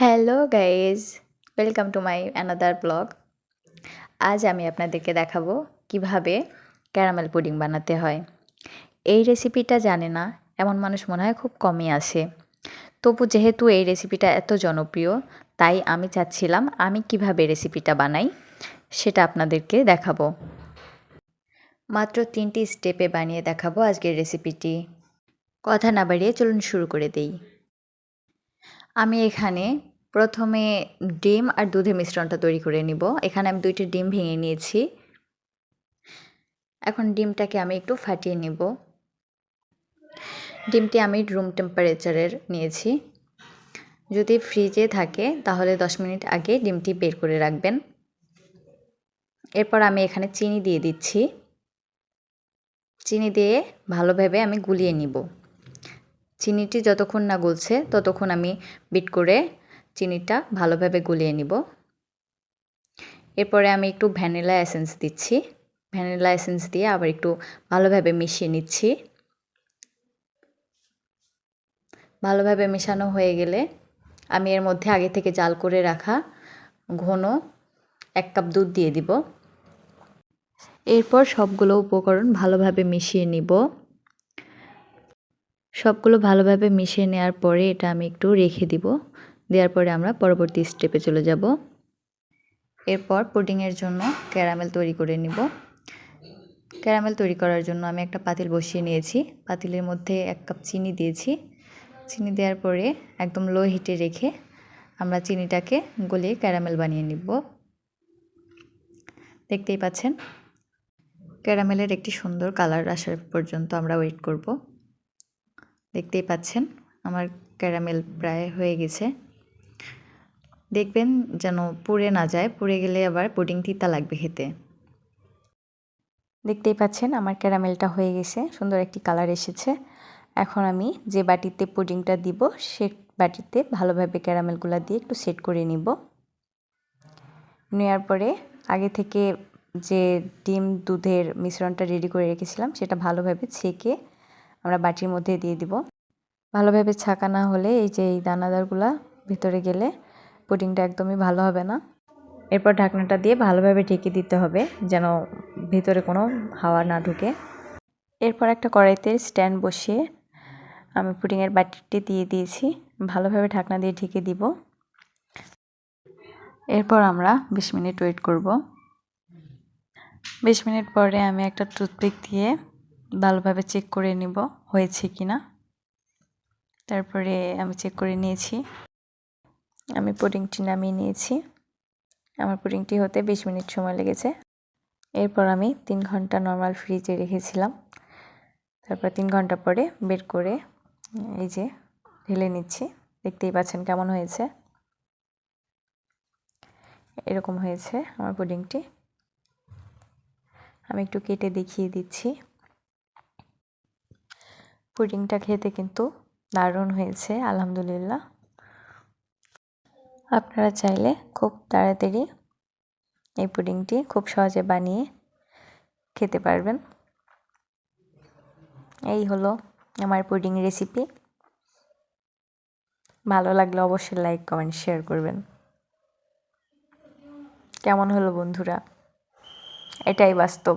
Hello guys, welcome to my another blog. আজ আমি আপনাদেরকে দেখাবো কিভাবে ক্যারামেল পুডিং বানাতে হয়। এই রেসিপিটা জানে না এমন মানুষ মনে হয় খুব কমই আছে। তবু যেহেতু এই রেসিপিটা এত জনপ্রিয়, তাই আমি চাচ্ছিলাম আমি কিভাবে রেসিপিটা বানাই সেটা আপনাদেরকে দেখাবো। মাত্র 3টি স্টেপে বানিয়ে দেখাবো আজকের রেসিপিটি। কথা না বাড়িয়ে চলুন শুরু করে দেই। আমি এখানে প্রথমে ডিম আর দুধের মিশ্রণটা তৈরি করে নিব। এখানে আমি 2টি ডিম ভেঙে নিয়েছি। এখন ডিমটাকে আমি একটু ফাটিয়ে নিব। ডিমটি আমি রুম টেম্পারেচারের নিয়েছি। যদি ফ্রিজে থাকে তাহলে 10 মিনিট আগে ডিমটি বের করে রাখবেন। এরপর আমি এখানে চিনি দিয়ে দিচ্ছি। চিনি দিয়ে ভালোভাবে আমি গুলিয়ে নিব। চিনিটি যতক্ষণ না গলছে ততক্ষণ আমি বিট করে চিনিটা ভালোভাবে গুলিয়ে নিব। এরপরে আমি একটু ভ্যানিলা এসেন্স দিচ্ছি। ভ্যানিলা এসেন্স দিয়ে আবার একটু ভালোভাবে মিশিয়ে নিচ্ছি। ভালোভাবে মেশানো হয়ে গেলে আমি এর মধ্যে আগে থেকে জাল করে রাখা ঘন 1 কাপ দুধ দিয়ে দিব। এরপর সবগুলো উপকরণ ভালোভাবে মিশিয়ে নিব। সবগুলো ভালোভাবে মিশিয়ে নেওয়ার পরে এটা আমি একটু রেখে দিব। দেওয়ার পরে আমরা পরবর্তী স্টেপে চলে যাব। এরপর পুডিংয়ের জন্য ক্যারামেল তৈরি করে নিব। ক্যারামেল তৈরি করার জন্য আমি একটা পাতিল বসিয়ে নিয়েছি। পাতিলের মধ্যে 1 কাপ চিনি দিয়েছি। চিনি দেওয়ার পরে একদম লো হিটে রেখে আমরা চিনিটাকে গলিয়ে ক্যারামেল বানিয়ে নিব। দেখতেই পাচ্ছেন ক্যারামেলের একটি সুন্দর কালার আসার পর্যন্ত আমরা ওয়েট করব। দেখতেই পাচ্ছেন আমার ক্যারামেল প্রায় হয়ে গেছে। দেখবেন যেন পুড়ে না যায়, পুড়ে গেলে আবার পুডিং তিতা লাগবে খেতে। দেখতেই পাচ্ছেন আমার ক্যারামেলটা হয়ে গেছে, সুন্দর একটি কালার এসেছে। এখন আমি যে বাটিতে পুডিংটা দিব সে বাটিতে ভালোভাবে ক্যারামেলগুলো দিয়ে একটু সেট করে নিব। নেওয়ার পরে আগে থেকে যে ডিম দুধের মিশ্রণটা রেডি করে রেখেছিলাম সেটা ভালোভাবে ছেঁকে আমরা বাটির মধ্যে দিয়ে দিব। ভালোভাবে ছাঁকা না হলে এই যে এই দানাদারগুলা ভিতরে গেলে পুডিংটা একদমই ভালো হবে না। এরপর ঢাকনাটা দিয়ে ভালোভাবে ঢেকে দিতে হবে যেন ভিতরে কোনো হাওয়া না ঢুকে। এরপর একটা কড়াইতে স্ট্যান্ড বসিয়ে আমি পুডিংয়ের বাটিটি দিয়ে দিয়েছি। ভালোভাবে ঢাকনা দিয়ে ঢেকে দিব। এরপর আমরা 20 মিনিট ওয়েট করব। 20 মিনিট পরে আমি একটা টুথপিক দিয়ে ভালোভাবে চেক করে নিব হয়েছে কিনা। তারপরে আমি চেক করে নিয়েছি। আমি পুডিংটি নামিয়ে নিয়েছি। আমার পুডিংটি হতে 20 মিনিট সময় লেগেছে। এরপর আমি 3 ঘন্টা নর্মাল ফ্রিজে রেখেছিলাম। তারপর 3 ঘন্টা পরে বের করে এই যে ঢেলে নিচ্ছি। দেখতেই পাচ্ছেন কেমন হয়েছে। এরকম হয়েছে আমার পুডিংটি। আমি একটু কেটে দেখিয়ে দিচ্ছি। পুডিংটা খেতে কিন্তু দারুণ হয়েছে, আলহামদুলিল্লাহ। আপনারা চাইলে খুব তাড়াতাড়ি এই পুডিংটি খুব সহজে বানিয়ে খেতে পারবেন। এই হলো আমার পুডিং রেসিপি। ভালো লাগলে অবশ্যই লাইক, কমেন্ট, শেয়ার করবেন। কেমন হলো বন্ধুরা? এটাই বাস্তব।